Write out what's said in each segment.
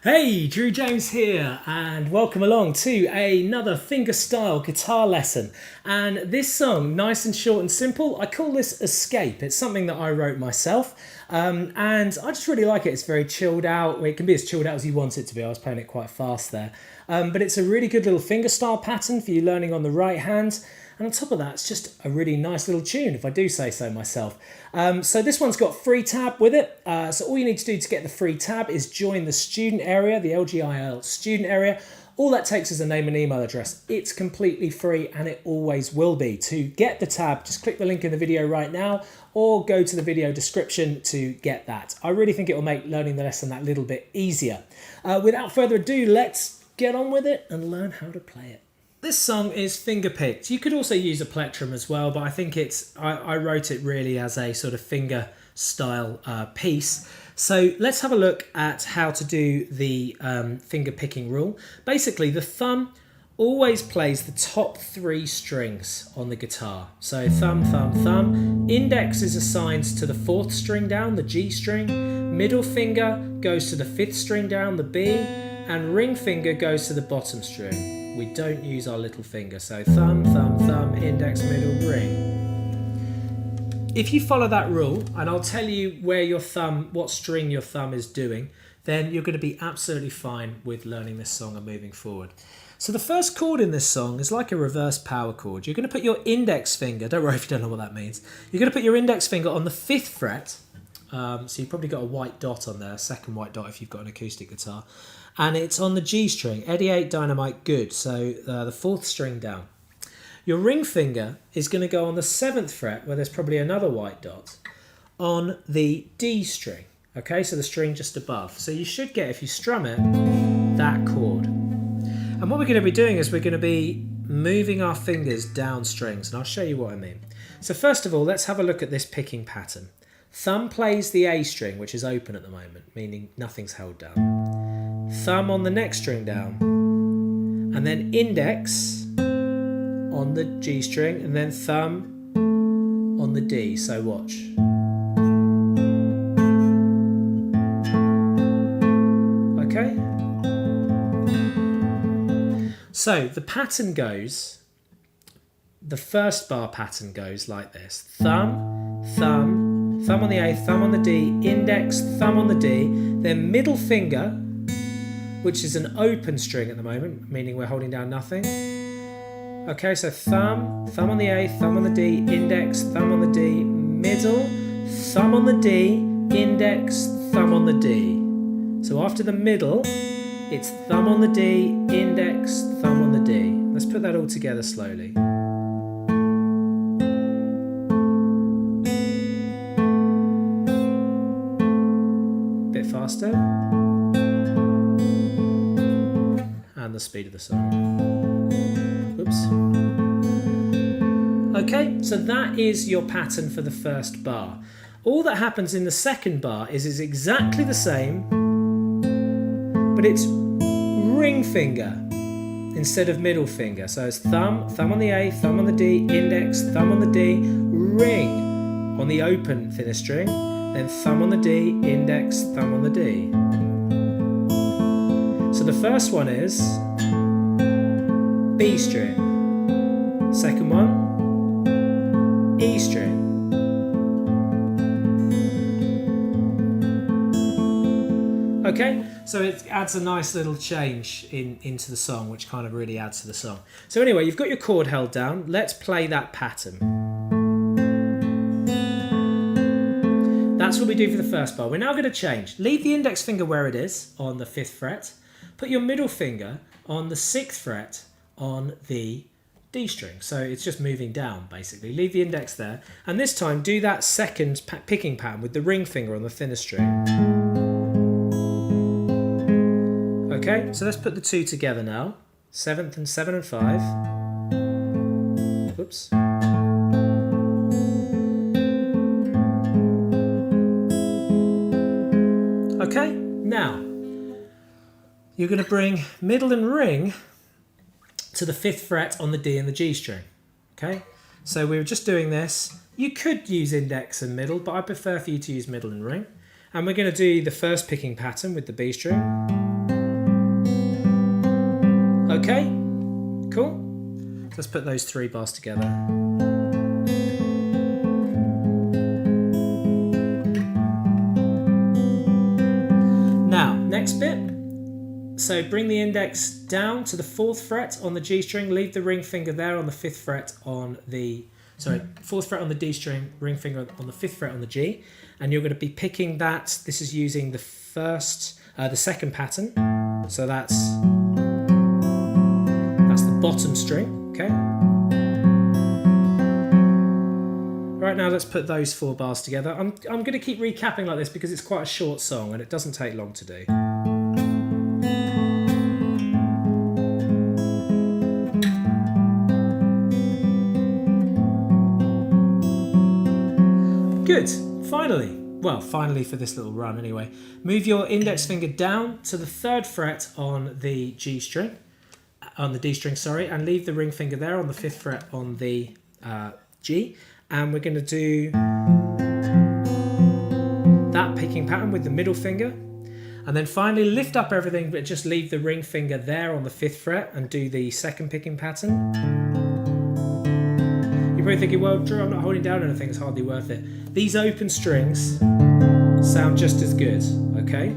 Hey, Drew James here, and welcome along to another fingerstyle guitar lesson. And this song, nice and short and simple, I call this Escape. It's something that I wrote myself, and I just really like it. It's very chilled out. Well, it can be as chilled out as you want it to be. I was playing it quite fast there. But it's a really good little fingerstyle pattern for you learning on the right hand. And on top of that, it's just a really nice little tune, if I do say so myself. So this one's got free tab with it. So all you need to do to get the free tab is join the student area, the LGIL student area. All that takes is a name and email address. It's completely free and it always will be. To get the tab, just click the link in the video right now or go to the video description to get that. I really think it will make learning the lesson that little bit easier. Without further ado, let's get on with it and learn how to play it. This song is finger-picked. You could also use a plectrum as well, but I think I wrote it really as a sort of finger style piece. So let's have a look at how to do the finger picking rule. Basically, the thumb always plays the top 3 strings on the guitar. So thumb, thumb, thumb. Index is assigned to the 4th string down, the G string. Middle finger goes to the 5th string down, the B. And ring finger goes to the bottom string. We don't use our little finger. So thumb, thumb, thumb, index, middle, ring. If you follow that rule, and I'll tell you where your thumb, what string your thumb is doing, then you're going to be absolutely fine with learning this song and moving forward. So the first chord in this song is like a reverse power chord. You're going to put your index finger, don't worry if you don't know what that means, you're going to put your index finger on the 5th fret. So you've probably got a white dot on there, a second white dot if you've got an acoustic guitar. And it's on the G string, Eddie 8, dynamite, good. So the 4th string down. Your ring finger is going to go on the 7th fret, where there's probably another white dot, on the D string. Okay, so the string just above. So you should get, if you strum it, that chord. And what we're going to be doing is we're going to be moving our fingers down strings, and I'll show you what I mean. So first of all, let's have a look at this picking pattern. Thumb plays the A string, which is open at the moment, meaning nothing's held down. Thumb on the next string down, and then index on the G string, and then thumb on the D. So watch. Okay? So the pattern goes, the first bar pattern goes like this. Thumb, thumb, thumb on the A, thumb on the D, index, thumb on the D, then middle finger, which is an open string at the moment, meaning we're holding down nothing. Okay, so thumb, thumb on the A, thumb on the D, index, thumb on the D, middle, thumb on the D, index, thumb on the D. So after the middle, it's thumb on the D, index, thumb on the D. Let's put that all together slowly. Bit faster. And the speed of the song. Oops. Okay, so that is your pattern for the first bar. All that happens in the second bar is exactly the same, but it's ring finger instead of middle finger. So it's thumb, thumb on the A, thumb on the D, index, thumb on the D, ring on the open thinner string, then thumb on the D, index, thumb on the D. So the first one is B string. Second one, E string. Okay, so it adds a nice little change into the song, which kind of really adds to the song. So anyway, you've got your chord held down. Let's play that pattern. That's what we do for the first bar. We're now going to change. Leave the index finger where it is on the 5th fret. Put your middle finger on the 6th fret on the D string. So it's just moving down, basically. Leave the index there. And this time, do that second picking pattern with the ring finger on the thinner string. Okay, so let's put the 2 together now. 7th and 7 and 5. Oops. Okay, now you're going to bring middle and ring to the 5th fret on the D and the G string. Okay, so we were just doing this. You could use index and middle, but I prefer for you to use middle and ring. And we're going to do the first picking pattern with the B string. Okay, cool. Let's put those 3 bars together. Now, next bit. So bring the index down to the 4th fret on the G string, leave the ring finger there on the 5th fret on the, 4th fret on the D string, ring finger on the 5th fret on the G, and you're going to be picking that. This is using the second pattern, so that's the bottom string, okay? Right, now let's put those 4 bars together. I'm going to keep recapping like this because it's quite a short song and it doesn't take long to do. Good, finally for this little run anyway. Move your index finger down to the 3rd fret on the G string, on the D string, sorry, and leave the ring finger there on the 5th fret on the G. And we're going to do that picking pattern with the middle finger. And then finally lift up everything, but just leave the ring finger there on the 5th fret and do the second picking pattern. You're probably thinking, well, Drew, I'm not holding down anything, it's hardly worth it. These open strings sound just as good, okay?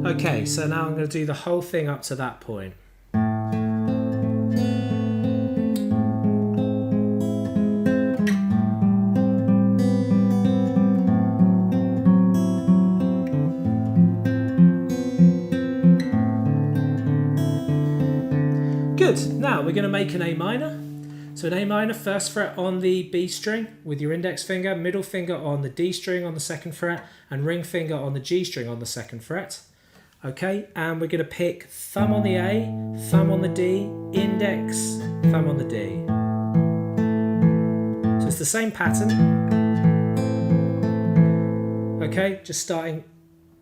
Okay, so now I'm going to do the whole thing up to that point. Good, now we're going to make an A minor. So an A minor, 1st fret on the B string with your index finger, middle finger on the D string on the 2nd fret, and ring finger on the G string on the 2nd fret. Okay, and we're going to pick thumb on the A, thumb on the D, index, thumb on the D. So it's the same pattern. Okay, just starting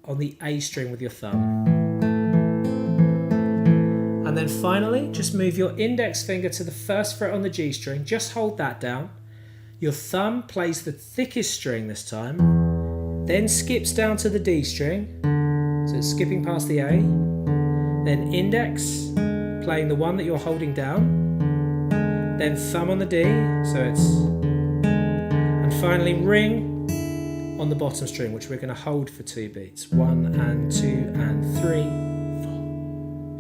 on the A string with your thumb. And then finally, just move your index finger to the 1st fret on the G string, just hold that down. Your thumb plays the thickest string this time, then skips down to the D string, so it's skipping past the A, then index, playing the one that you're holding down, then thumb on the D, so it's, and finally ring on the bottom string, which we're going to hold for 2 beats, 1 and 2 and 3,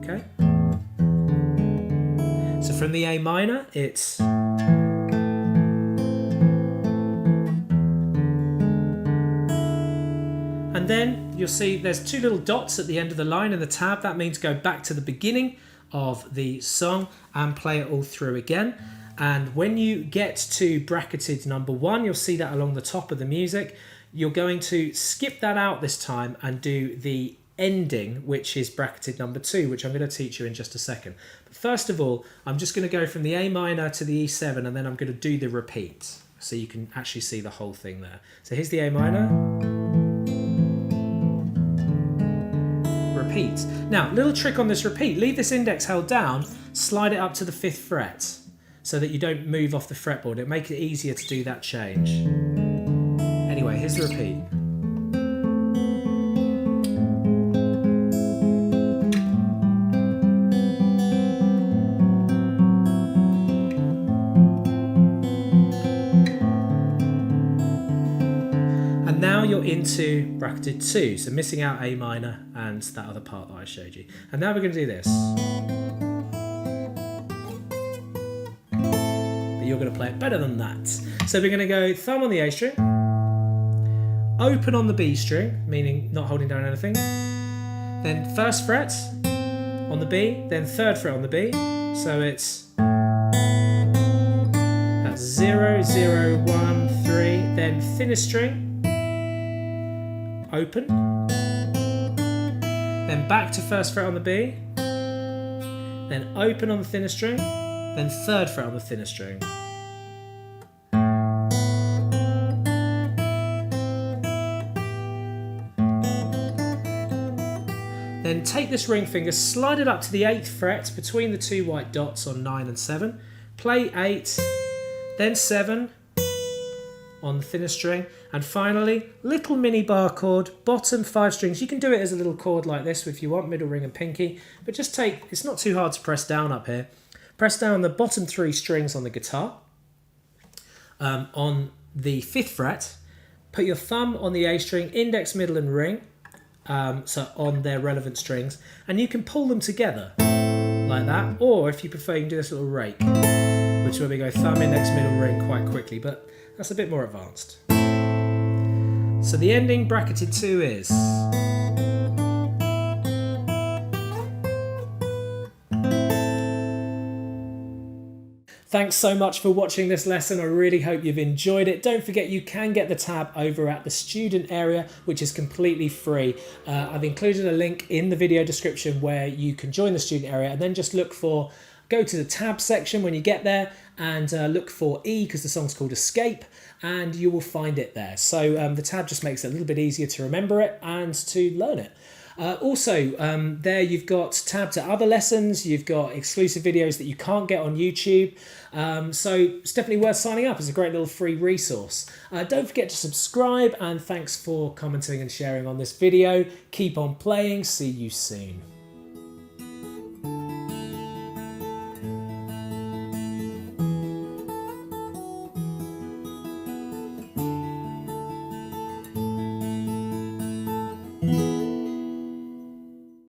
4, okay? So from the A minor, it's and then you'll see there's 2 little dots at the end of the line in the tab. That means go back to the beginning of the song and play it all through again. And when you get to bracketed number 1, you'll see that along the top of the music. You're going to skip that out this time and do the ending, which is bracketed number 2, which I'm going to teach you in just a second. But first of all, I'm just going to go from the A minor to the E7, and then I'm going to do the repeat so you can actually see the whole thing there. So here's the A minor. Repeat. Now, little trick on this repeat, leave this index held down, slide it up to the 5th fret so that you don't move off the fretboard. It'll make it easier to do that change. Anyway, here's the repeat. And now you're into bracketed 2, so missing out A minor and that other part that I showed you. And now we're going to do this. But you're going to play it better than that. So we're going to go thumb on the A string, open on the B string, meaning not holding down anything, then 1st fret on the B, then 3rd fret on the B, so it's that's 0, 0, 1, 3, then thinnest string, open, then back to 1st fret on the B, then open on the thinnest string, then 3rd fret on the thinnest string. Then take this ring finger, slide it up to the 8th fret between the 2 white dots on 9 and 7, play 8, then 7, on the thinner string. And finally, little mini bar chord, bottom 5 strings. You can do it as a little chord like this if you want, middle ring and pinky, but just take, it's not too hard to press down up here. Press down the bottom 3 strings on the guitar. On the 5th fret, put your thumb on the A string, index, middle and ring, so on their relevant strings, and you can pull them together like that, or if you prefer you can do this little rake, which is where we go thumb, index, middle, ring quite quickly, but that's a bit more advanced. So the ending bracketed 2 is... Thanks so much for watching this lesson. I really hope you've enjoyed it. Don't forget you can get the tab over at the student area, which is completely free. I've included a link in the video description where you can join the student area, and then just go to the tab section when you get there and look for E, because the song's called Escape, and you will find it there. So the tab just makes it a little bit easier to remember it and to learn it. There you've got tab to other lessons, you've got exclusive videos that you can't get on YouTube, so it's definitely worth signing up. It's a great little free resource. Don't forget to subscribe, and thanks for commenting and sharing on this video. Keep on playing, see you soon.